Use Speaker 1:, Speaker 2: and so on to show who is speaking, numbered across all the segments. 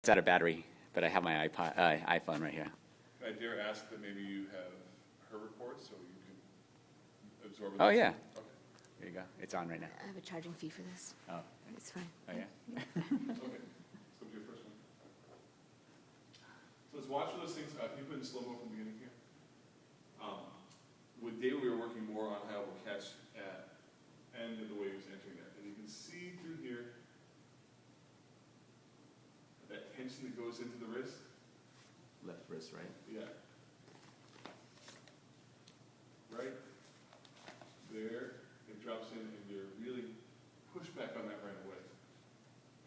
Speaker 1: It's out of battery, but I have my iPhone right here.
Speaker 2: I dare ask that maybe you have her record so you can absorb it.
Speaker 1: Oh, yeah. Okay. There you go. It's on right now.
Speaker 3: I have a charging fee for this.
Speaker 1: Oh.
Speaker 3: It's fine.
Speaker 1: Oh, yeah?
Speaker 2: Okay. Let's go to your first one. So let's watch those things. Can you put in slow-mo from the beginning here? With David, we were working more on how we'll catch at end of the way he was entering that. And you can see through here that tension that goes into the wrist.
Speaker 1: Left wrist, right?
Speaker 2: Yeah. Right there, it drops in, and you're really pushed back on that right away.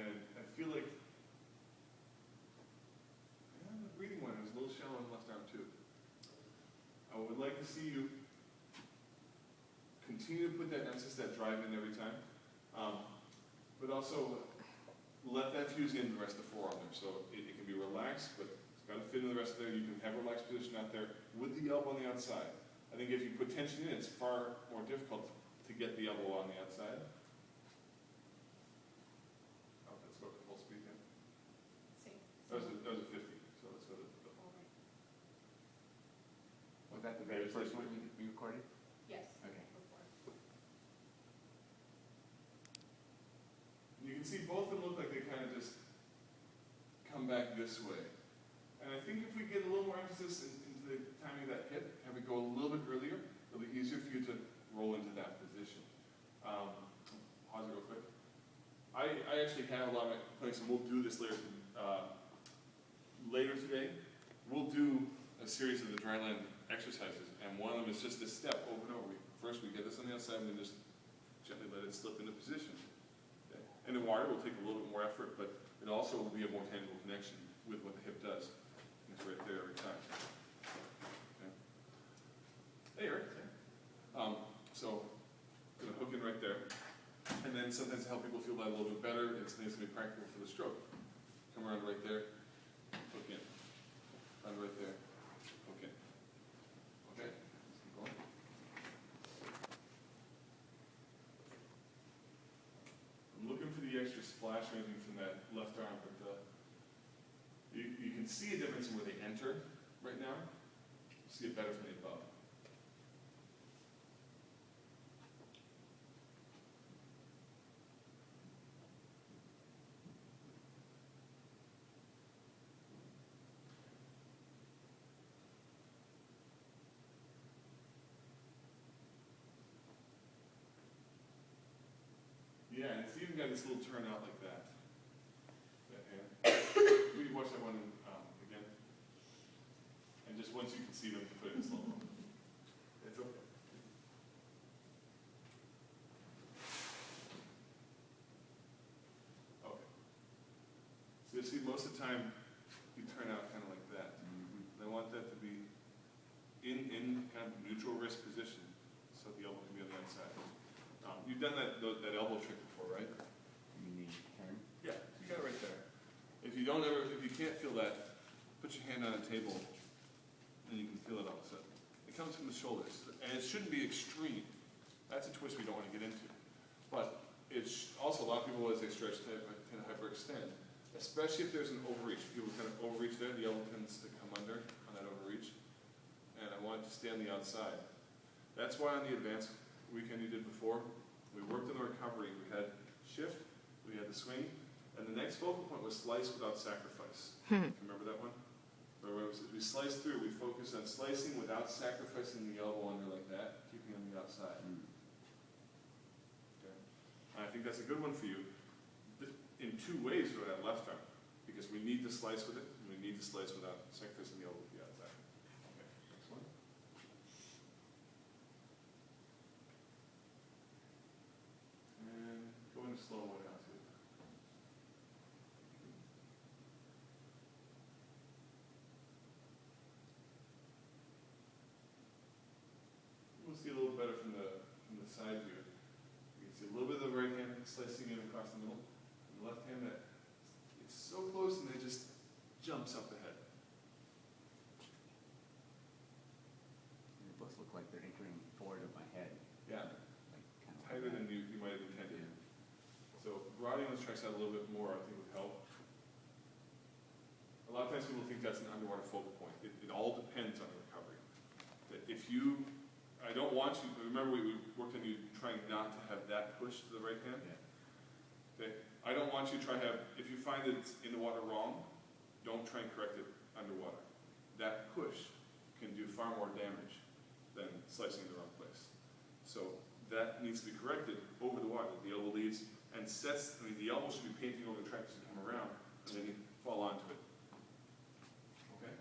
Speaker 2: And I feel like the breathing one is a little shallow in the left arm too. I would like to see you continue to put that emphasis, that drive in every time, but also let that fuse into the rest of the forearm there. So it can be relaxed, but it's got to fit in the rest of there. You can have a relaxed position out there with the elbow on the outside. I think if you put tension in, it's far more difficult to get the elbow on the outside. Oh, let's go to full speed again. That was a 50, so let's go to the full.
Speaker 1: Was that the very first one we recorded?
Speaker 4: Yes.
Speaker 1: Okay.
Speaker 2: You can see both of them look like they kind of just come back this way. And I think if we get a little more emphasis into the timing of that hip, have it go a little bit earlier, it'll be easier for you to roll into that position. Pause it real quick. I actually have a lot of my clients, and we'll do this later today. We'll do a series of the dryland exercises, and one of them is just this step over and over. First we get this on the outside, and then just gently let it slip into position. Okay. And in water will take a little bit more effort, but it also will be a more tangible connection with what the hip does. And it's right there every time. Okay. Hey, Eric. So I'm going to hook in right there. And then sometimes to help people feel that a little bit better, it's going to be practical for the stroke. Come around right there, hook in. Around right there, hook in. Okay, let's keep going. I'm looking for the extra splash or anything from that left arm, but you can see a difference in where they enter right now. You see it better from the above. Yeah, and it's even got this little turnout like that. Will you watch that one again? And just once you can see them, put it in slow mo. It's okay. Okay. So you see, most of the time, you turn out kind of like that. And I want that to be in kind of neutral wrist position, so the elbow can be on the outside. You've done that elbow trick before, right?
Speaker 1: You mean turn?
Speaker 2: Yeah, you got it right there. If you can't feel that, put your hand on a table, and you can feel it all of a sudden. It comes from the shoulders, and it shouldn't be extreme. That's a twist we don't want to get into. But it's also a lot of people, as they stretch, tend to hyperextend, especially if there's an overreach. People kind of overreach there, the elbow tends to come under on that overreach. And I want it to stay on the outside. That's why on the advanced weekend you did before, we worked on the recovery. We had shift, we had the swing, and the next focal point was slice without sacrifice. Remember that one? Where we sliced through, we focused on slicing without sacrificing the elbow under like that, keeping on the outside. Okay. And I think that's a good one for you in two ways for that left arm, because we need to slice with it, and we need to slice without sacrificing the elbow to the outside. Okay, next one. And go into slow one now too. We'll see a little better from the side view. You can see a little bit of the right hand slicing in across the middle, and the left hand that it's so close and it just jumps up ahead.
Speaker 1: They both look like they're entering forward of my head.
Speaker 2: Yeah,
Speaker 1: Like kind of
Speaker 2: tighter than you might have intended. So broadening those tracks out a little bit more, I think, would help. people think that's an underwater focal point. It all depends on the recovery. That if you, I don't want you, remember we worked on you trying not to have that push to the right hand? Okay, I don't want you to try to have, if you find that it's in the water wrong, don't try and correct it underwater. That push can do far more damage than slicing in the wrong place. So that needs to be corrected over the water. The elbow leads and sets, I mean, the elbow should be painting over the track as you come around, and then you fall onto it. Okay?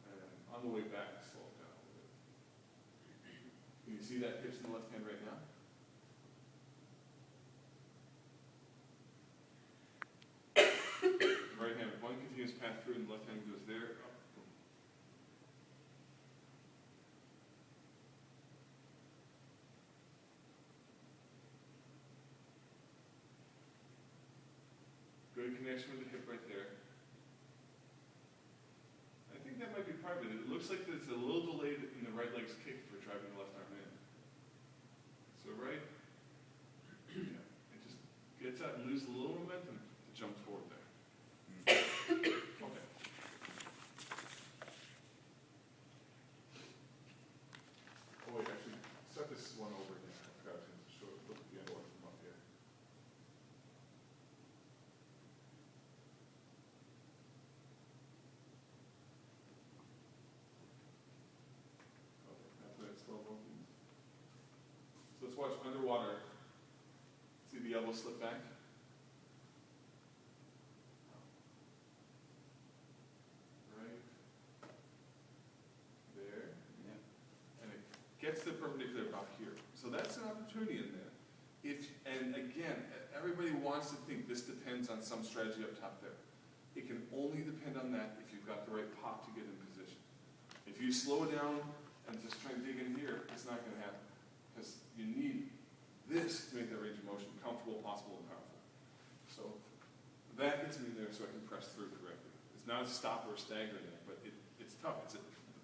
Speaker 2: And on the way back, slow it down a little bit. Can you see that pitch in the left hand right now? Right hand, one continuous path through, and the left hand goes there, up, boom. Good connection with the hip right there. I think that might be part of it. It looks like it's a little delayed in the right leg's kick for driving the left arm in. So right, yeah, it just gets out and loses a little momentum to jump forward there. Okay. Oh wait, actually, set this one over again. I forgot to show it. Look at the other one from up here. Okay, after that slow motion. So let's watch underwater. See the elbow slip back? Right there.
Speaker 1: Yeah.
Speaker 2: And it gets the perpendicular about here. So that's an opportunity in there. And again, everybody wants to think this depends on some strategy up top there. It can only depend on that if you've got the right pop to get in position. If you slow down and just try and dig in here, it's not going to happen. Because you need this to make that range of motion comfortable, possible, and powerful. So that gets me there so I can press through correctly. It's not a stop or a stagger in there, but it's tough. It's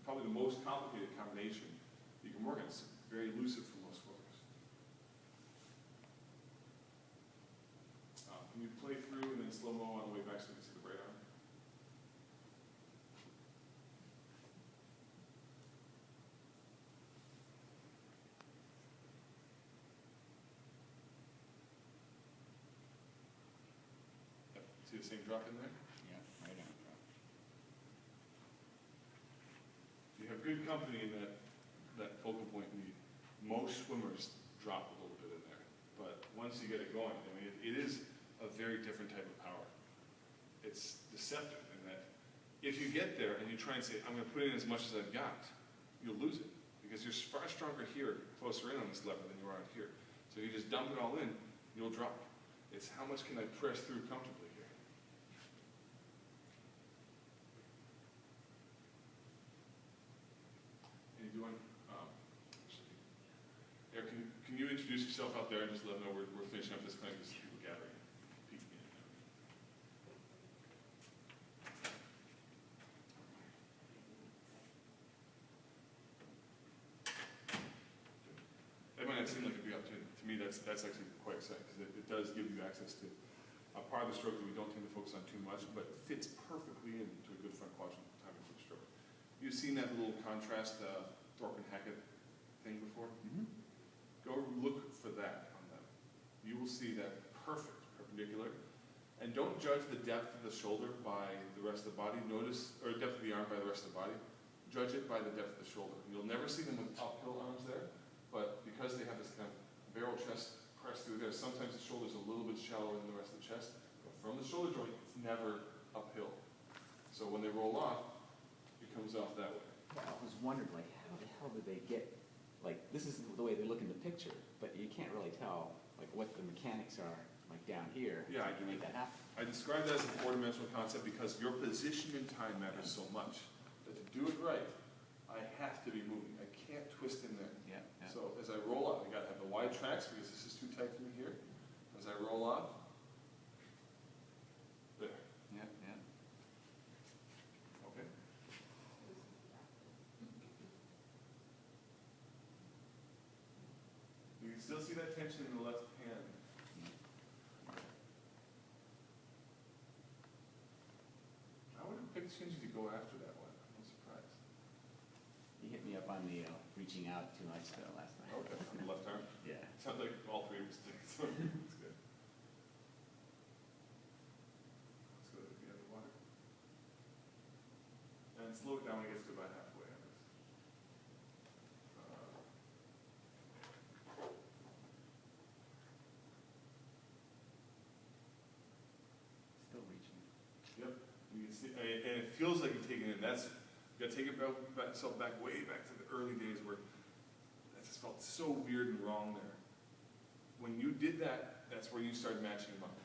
Speaker 2: probably the most complicated combination you can work on. It's very elusive for most swimmers. Can you play through and then slow-mo on the way back so you can see the right arm? Yep. See the same drop in there?
Speaker 1: Yeah, right on.
Speaker 2: You have good company in that focal point lead. Most swimmers drop a little bit in there, but once you get it going, I mean, it is a very different type of power. It's deceptive in that if you get there and you try and say, I'm going to put in as much as I've got, you'll lose it because you're far stronger here, closer in on this lever than you are out here. So if you just dump it all in, you'll drop. It's how much can I press through comfortably here. And you want, Eric, can you introduce yourself out there and just let them know we're finishing up this clinic, there's people gathering, peeking in. That might not seem like a big opportunity. To me, that's actually quite exciting because it does give you access to a part of the stroke that we don't tend to focus on too much, but fits perfectly into a good front quadrant timing for the stroke. You've seen that little contrast Thorpe and Hackett thing before?
Speaker 1: Mm-hmm.
Speaker 2: Go look for that on them. You will see that perfect perpendicular. And don't judge the depth of the shoulder by the rest of the body. Notice, or depth of the arm by the rest of the body. Judge it by the depth of the shoulder. You'll never see them with uphill arms there, but because they have this kind of barrel chest pressed through there, sometimes the shoulder's a little bit shallower than the rest of the chest. But from the shoulder joint, it's never uphill. So when they roll off, it comes off that way.
Speaker 1: Yeah, I was wondering, like, how the hell did they get, like, this is the way they look in the picture, but you can't really tell, like, what the mechanics are, like, down here.
Speaker 2: Yeah,
Speaker 1: to make that happen.
Speaker 2: I describe that as a four-dimensional concept because your position in time matters so much that to do it right, I have to be moving. I can't twist in there.
Speaker 1: Yeah, yeah.
Speaker 2: So as I roll off, I got to have the wide tracks because this is too tight for me here. As I roll off, there.
Speaker 1: Yeah, yeah.
Speaker 2: Okay. You can still see that tension in the left hand. changes you go after that one? I'm surprised.
Speaker 1: He hit me up on the reaching out too much last night.
Speaker 2: Okay, on the left arm?
Speaker 1: Yeah.
Speaker 2: Sounds like all three of us did, so that's good. Let's go to the other water. And slow it down when it gets to about halfway on this.
Speaker 1: Still reaching.
Speaker 2: Yep, you can see, and it feels like you're taking it, that's, you gotta take it yourself back, way back to the early days where that just felt so weird and wrong there. When you did that, that's where you started matching them up.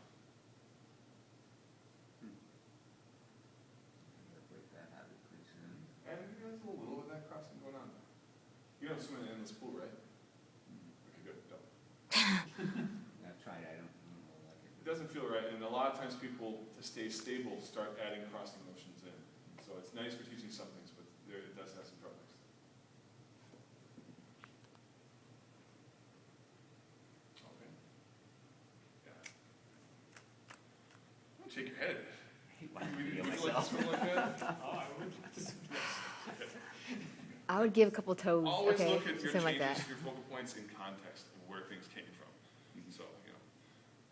Speaker 1: Break that habit pretty soon.
Speaker 2: And there's a little of that crossing going on there. You don't swim in an endless pool, right? Okay, good, don't.
Speaker 1: I've tried, I don't like it.
Speaker 2: It doesn't feel right, and a lot of times people, to stay stable, start adding crossing motions in. So it's nice for teaching some things, but it does have some drawbacks. Okay. Yeah. Don't shake your head.
Speaker 1: I hate when I
Speaker 2: Would you
Speaker 1: feel
Speaker 2: like to
Speaker 1: myself.
Speaker 2: swim like that?
Speaker 1: Oh, I would like to swim.
Speaker 3: I would give a couple toes.
Speaker 2: Always
Speaker 3: okay,
Speaker 2: look at your
Speaker 3: something like that.
Speaker 2: changes, your focal points in context of where things came from. So,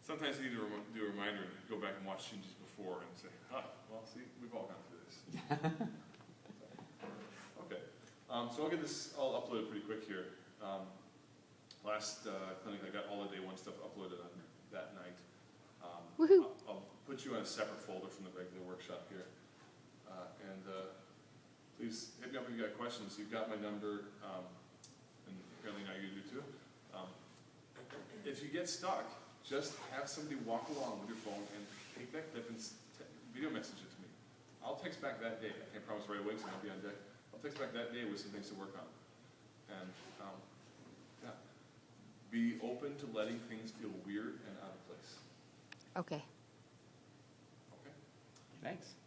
Speaker 2: sometimes you need to do a reminder and go back and watch changes before and say, well, see, we've all gone through this. Okay, so I'll get this all uploaded pretty quick here. Last clinic, I got all the day one stuff uploaded on that night.
Speaker 3: Woohoo.
Speaker 2: I'll put you on a separate folder from the regular workshop here. And please hit me up if you got questions. You've got my number, and apparently now you do too. If you get stuck, just have somebody walk along with your phone and take that clip and video message it to me. I'll text back that day. I can't promise right away because I'll be on deck. I'll text back that day with some things to work on. And yeah, be open to letting things feel weird and out of place.
Speaker 3: Okay.
Speaker 2: Okay?
Speaker 1: Thanks.